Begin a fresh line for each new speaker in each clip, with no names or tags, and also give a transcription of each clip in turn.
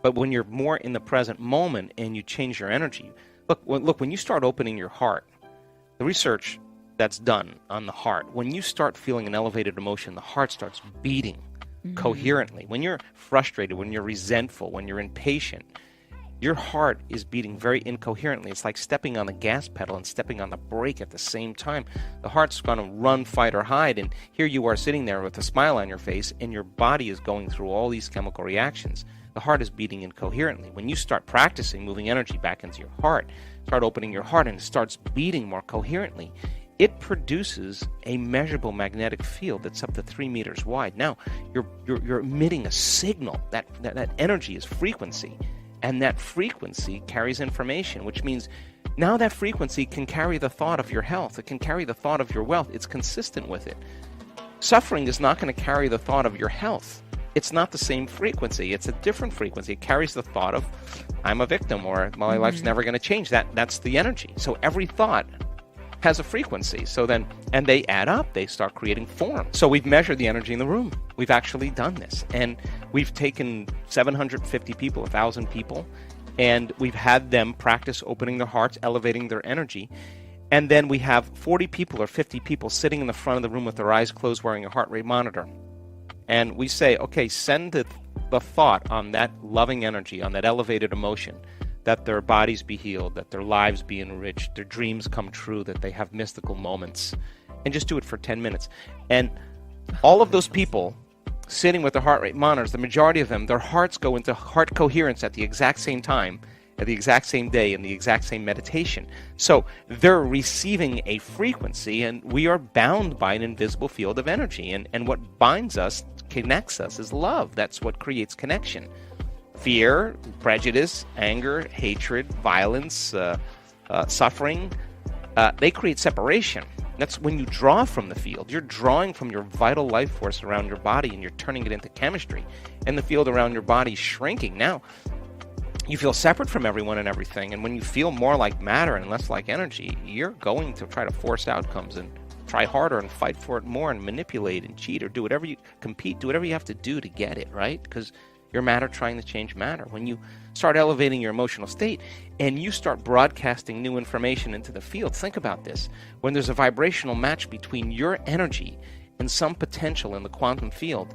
But when you're more in the present moment and you change your energy, look, when you start opening your heart, the research that's done on the heart, when you start feeling an elevated emotion, the heart starts beating coherently. When you're frustrated, when you're resentful, when you're impatient, your heart is beating very incoherently. It's like stepping on the gas pedal and stepping on the brake at the same time. The heart's going to run, fight, or hide, and here you are sitting there with a smile on your face, and your body is going through all these chemical reactions. The heart is beating incoherently. When you start practicing moving energy back into your heart, start opening your heart, and it starts beating more coherently, it produces a measurable magnetic field that's up to 3 meters wide. Now, you're emitting a signal. That energy is frequency. And that frequency carries information, which means now that frequency can carry the thought of your health. It can carry the thought of your wealth. It's consistent with it. Suffering is not going to carry the thought of your health. It's not the same frequency. It's a different frequency. It carries the thought of, I'm a victim, or my life's never going to change. That's the energy. So every thought has a frequency. So then, and they add up, they start creating form. So we've measured the energy in the room. We've actually done this. And we've taken 750 people, 1,000 people, and we've had them practice opening their hearts, elevating their energy. And then we have 40 people or 50 people sitting in the front of the room with their eyes closed wearing a heart rate monitor. And we say, okay, send the thought on that loving energy, on that elevated emotion, that their bodies be healed, that their lives be enriched, their dreams come true, that they have mystical moments. And just do it for 10 minutes. And all of those people sitting with their heart rate monitors, the majority of them, their hearts go into heart coherence at the exact same time, at the exact same day, in the exact same meditation. So they're receiving a frequency, and we are bound by an invisible field of energy. And what binds us, connects us, is love. That's what creates connection. Fear, prejudice, anger, hatred, violence, suffering, they create separation. That's when you draw from the field. You're drawing from your vital life force around your body, and you're turning it into chemistry. And the field around your body is shrinking. Now, you feel separate from everyone and everything, and when you feel more like matter and less like energy, you're going to try to force outcomes and try harder and fight for it more and manipulate and cheat or do whatever you compete, do whatever you have to do to get it, right? Because your matter trying to change matter. When you start elevating your emotional state and you start broadcasting new information into the field, think about this. When there's a vibrational match between your energy and some potential in the quantum field,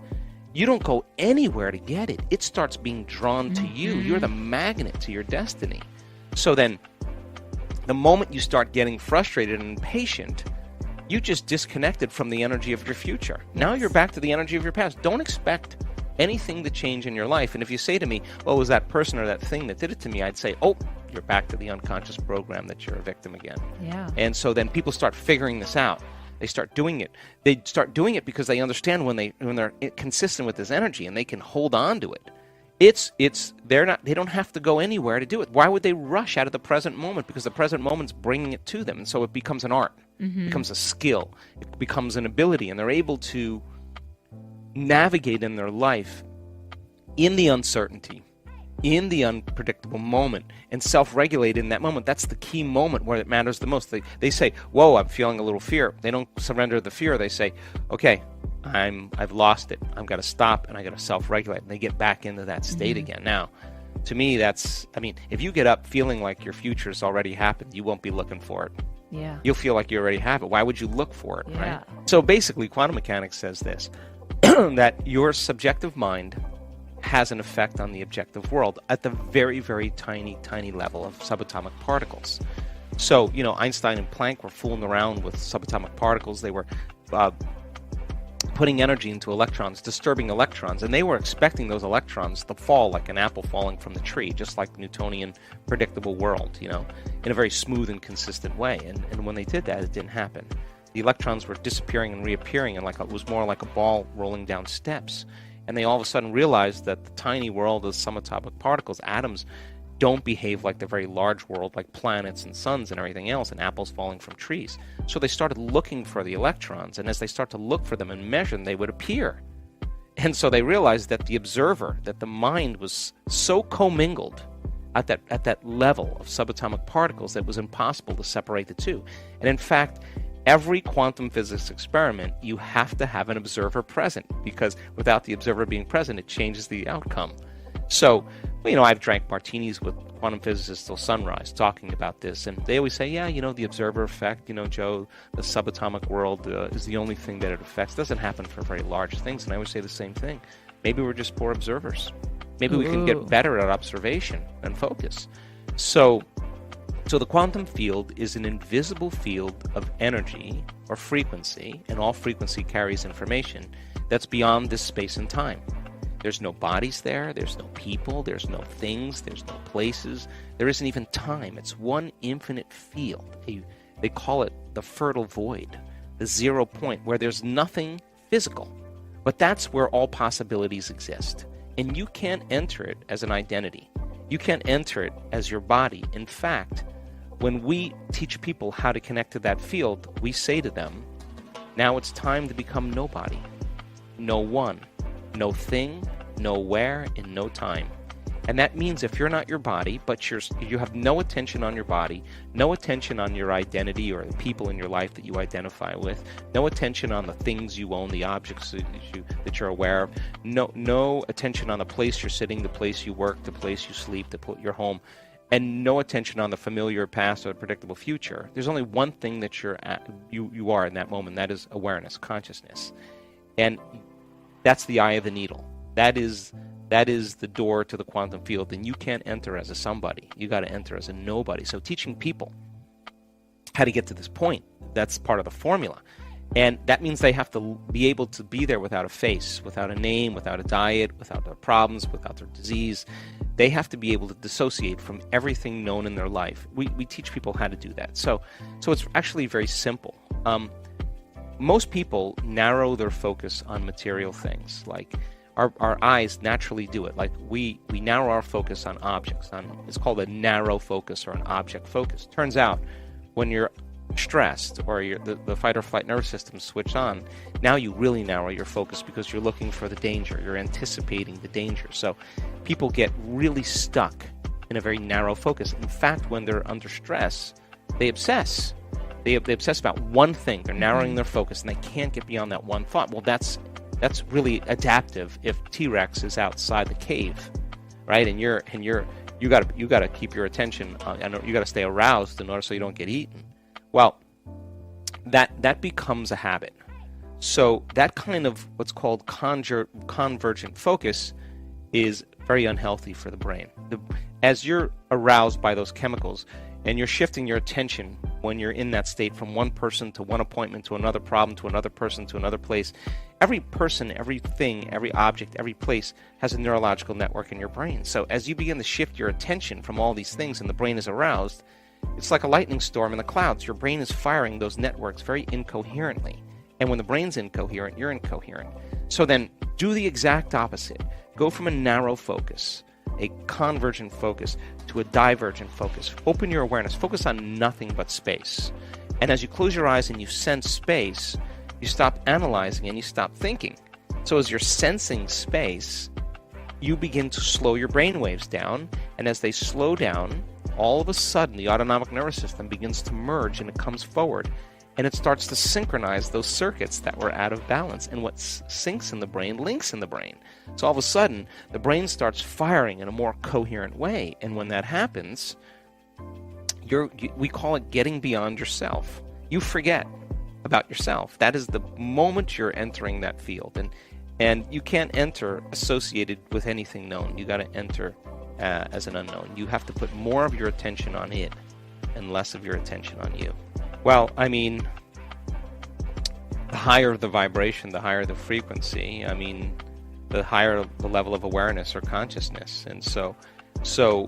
you don't go anywhere to get it. It starts being drawn to you. You're the magnet to your destiny. So then, the moment you start getting frustrated and impatient, you just disconnected from the energy of your future. Now you're back to the energy of your past. Don't expect anything to change in your life. And if you say to me, well, it was that person or that thing that did it to me, I'd say, oh, you're back to the unconscious program that you're a victim again. Yeah. And so then people start figuring this out. They start doing it. They start doing it because they understand when they're consistent with this energy and they can hold on to it. They don't have to go anywhere to do it. Why would they rush out of the present moment? Because the present moment's bringing it to them. And so it becomes an art. It becomes a skill. It becomes an ability. And they're able to navigate in their life in the uncertainty, in the unpredictable moment, and self-regulate in that moment. That's the key moment where it matters the most. They say, whoa, I'm feeling a little fear. They don't surrender the fear. They say, okay, I've lost it. I've got to stop, and I got to self-regulate. And they get back into that state again. Now, to me, if you get up feeling like your future's already happened, you won't be looking for it. Yeah. You'll feel like you already have it. Why would you look for it, right? So basically, quantum mechanics says this, that your subjective mind has an effect on the objective world at the very, very tiny, tiny level of subatomic particles. So, Einstein and Planck were fooling around with subatomic particles. They were putting energy into electrons, disturbing electrons, and they were expecting those electrons to fall like an apple falling from the tree, just like the Newtonian predictable world, in a very smooth and consistent way. And when they did that, it didn't happen. The electrons were disappearing and reappearing, and it was more like a ball rolling down steps. And they all of a sudden realized that the tiny world of subatomic particles, atoms, don't behave like the very large world, like planets and suns and everything else, and apples falling from trees. So they started looking for the electrons, and as they start to look for them and measure them, they would appear. And so they realized that the observer, that the mind was so commingled at that level of subatomic particles that it was impossible to separate the two. And in fact, every quantum physics experiment, you have to have an observer present, because without the observer being present, it changes the outcome. So, I've drank martinis with quantum physicists till sunrise talking about this, and they always say, yeah, the observer effect, Joe, the subatomic world is the only thing that it affects. It doesn't happen for very large things, and I always say the same thing. Maybe we're just poor observers. Maybe we can get better at observation and focus. So the quantum field is an invisible field of energy or frequency, and all frequency carries information that's beyond this space and time. There's no bodies there, there's no people, there's no things, there's no places, there isn't even time. It's one infinite field. They call it the fertile void, the 0 point, where there's nothing physical. But that's where all possibilities exist. And you can't enter it as an identity. You can't enter it as your body. In fact, when we teach people how to connect to that field, we say to them, now it's time to become nobody, no one, no thing, no where, and no time. And that means if you're not your body, but you have no attention on your body, no attention on your identity or the people in your life that you identify with, no attention on the things you own, the objects that you're aware of, no attention on the place you're sitting, the place you work, the place you sleep, your home, and no attention on the familiar past or the predictable future. There's only one thing that you are in that moment. That is awareness, consciousness. And that's the eye of the needle. That is the door to the quantum field, and you can't enter as a somebody. You got to enter as a nobody. So teaching people how to get to this point, that's part of the formula. And that means they have to be able to be there without a face, without a name, without a diet, without their problems, without their disease. They have to be able to dissociate from everything known in their life. We teach people how to do that. So it's actually very simple. Most people narrow their focus on material things. Like our eyes naturally do it. Like we narrow our focus on objects. It's called a narrow focus or an object focus. Turns out when you're stressed or the fight or flight nervous system switched on, now you really narrow your focus because you're looking for the danger. You're anticipating the danger. So people get really stuck in a very narrow focus. In fact, when they're under stress, they obsess. They obsess about one thing. They're narrowing their focus, and they can't get beyond that one thought. Well, that's really adaptive if T-Rex is outside the cave, right? And you got to keep your attention and you got to stay aroused in order so you don't get eaten. Well, that becomes a habit. So that kind of what's called convergent focus is very unhealthy for the brain. As you're aroused by those chemicals and you're shifting your attention when you're in that state from one person to one appointment to another problem to another person to another place, every person, every thing, every object, every place has a neurological network in your brain. So as you begin to shift your attention from all these things and the brain is aroused, it's like a lightning storm in the clouds. Your brain is firing those networks very incoherently. And when the brain's incoherent, you're incoherent. So then do the exact opposite. Go from a narrow focus, a convergent focus, to a divergent focus. Open your awareness. Focus on nothing but space. And as you close your eyes and you sense space, you stop analyzing and you stop thinking. So as you're sensing space, you begin to slow your brain waves down. And as they slow down, all of a sudden the autonomic nervous system begins to merge and it comes forward. And it starts to synchronize those circuits that were out of balance. And what syncs in the brain links in the brain. So all of a sudden, the brain starts firing in a more coherent way. And when that happens, we call it getting beyond yourself. You forget about yourself. That is the moment you're entering that field. And you can't enter associated with anything known. You got to enter as an unknown. You have to put more of your attention on it and less of your attention on you. Well, I mean, the higher the vibration, the higher the frequency, I mean, the higher the level of awareness or consciousness. And so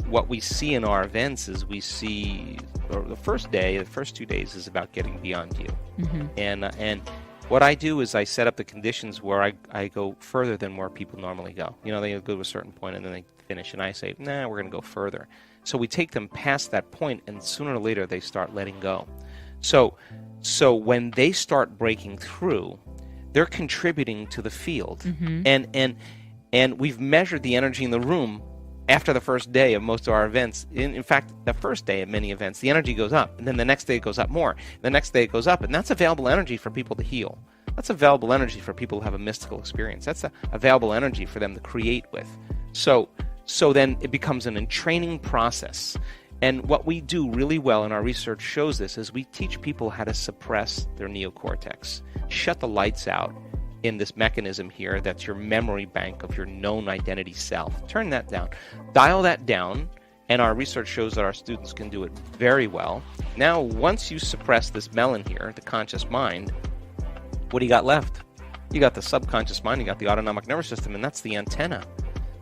what we see in our events is we see, or the first 2 days is about getting beyond you. Mm-hmm. And what I do is I set up the conditions where I go further than where people normally go. You know, they go to a certain point and then they finish. And I say, nah, we're going to go further. So we take them past that point, and sooner or later they start letting go. So when they start breaking through, they're contributing to the field. Mm-hmm. And we've measured the energy in the room after the first day of most of our events. In fact, the first day of many events, the energy goes up, and then the next day it goes up more. The next day it goes up, and that's available energy for people to heal. That's available energy for people who have a mystical experience. That's available energy for them to create with. So So then it becomes an entraining process. And what we do really well, and our research shows this, is we teach people how to suppress their neocortex, shut the lights out in this mechanism here that's your memory bank of your known identity self. Turn that down. Dial that down, and our research shows that our students can do it very well. Now, once you suppress this melon here, the conscious mind, what do you got left? You got the subconscious mind, you got the autonomic nervous system, and that's the antenna.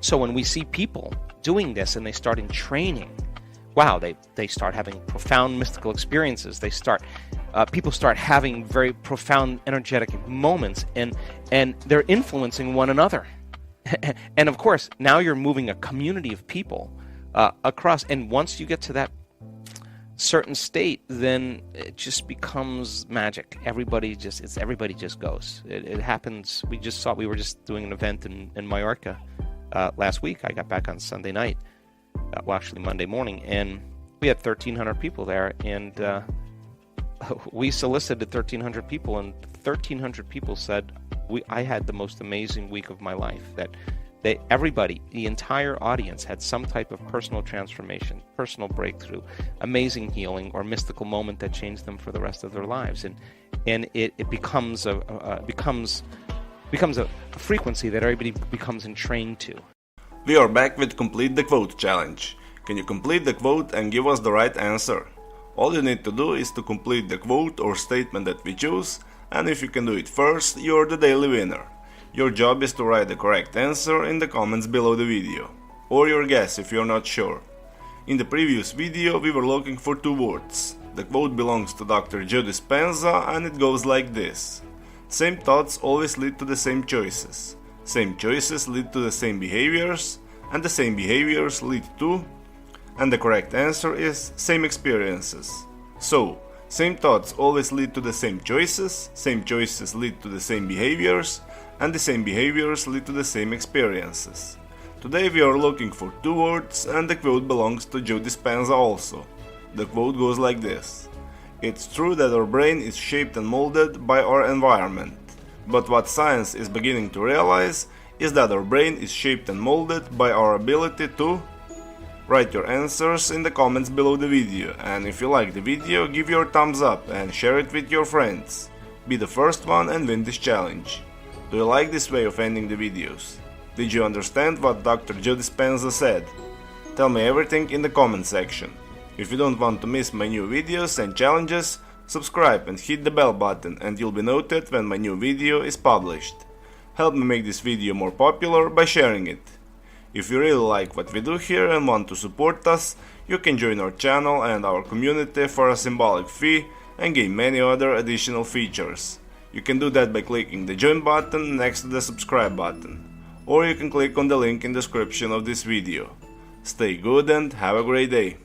So when we see people doing this and they start in training, wow, they start having profound mystical experiences. People start having very profound energetic moments, and they're influencing one another. And of course, now you're moving a community of people across. And once you get to that certain state, then it just becomes magic. Everybody just goes. It happens. We were just doing an event in Mallorca last week. I got back on Sunday night, well, actually Monday morning, and we had 1,300 people there, and we solicited 1,300 people, and 1,300 people said, I had the most amazing week of my life. That everybody, the entire audience, had some type of personal transformation, personal breakthrough, amazing healing, or mystical moment that changed them for the rest of their lives. And it becomes a frequency that everybody becomes entrained to.
We are back with Complete the Quote challenge. Can you complete the quote and give us the right answer? All you need to do is to complete the quote or statement that we choose, and if you can do it first, you're the daily winner. Your job is to write the correct answer in the comments below the video, or your guess if you're not sure. In the previous video we were looking for 2 words. The quote belongs to Dr. Joe Dispenza, and it goes like this: same thoughts always lead to the same choices. Same choices lead to the same behaviors, and the same behaviors lead to... And the correct answer is same experiences. So, same thoughts always lead to the same choices lead to the same behaviors, and the same behaviors lead to the same experiences. Today we are looking for 2 words, and the quote belongs to Joe Dispenza also. The quote goes like this: it's true that our brain is shaped and molded by our environment, but what science is beginning to realize is that our brain is shaped and molded by our ability to... Write your answers in the comments below the video, and if you like the video, give your thumbs up and share it with your friends. Be the first one and win this challenge. Do you like this way of ending the videos? Did you understand what Dr. Joe Dispenza said? Tell me everything in the comment section. If you don't want to miss my new videos and challenges, subscribe and hit the bell button, and you'll be notified when my new video is published. Help me make this video more popular by sharing it. If you really like what we do here and want to support us, you can join our channel and our community for a symbolic fee and gain many other additional features. You can do that by clicking the join button next to the subscribe button, or you can click on the link in the description of this video. Stay good and have a great day.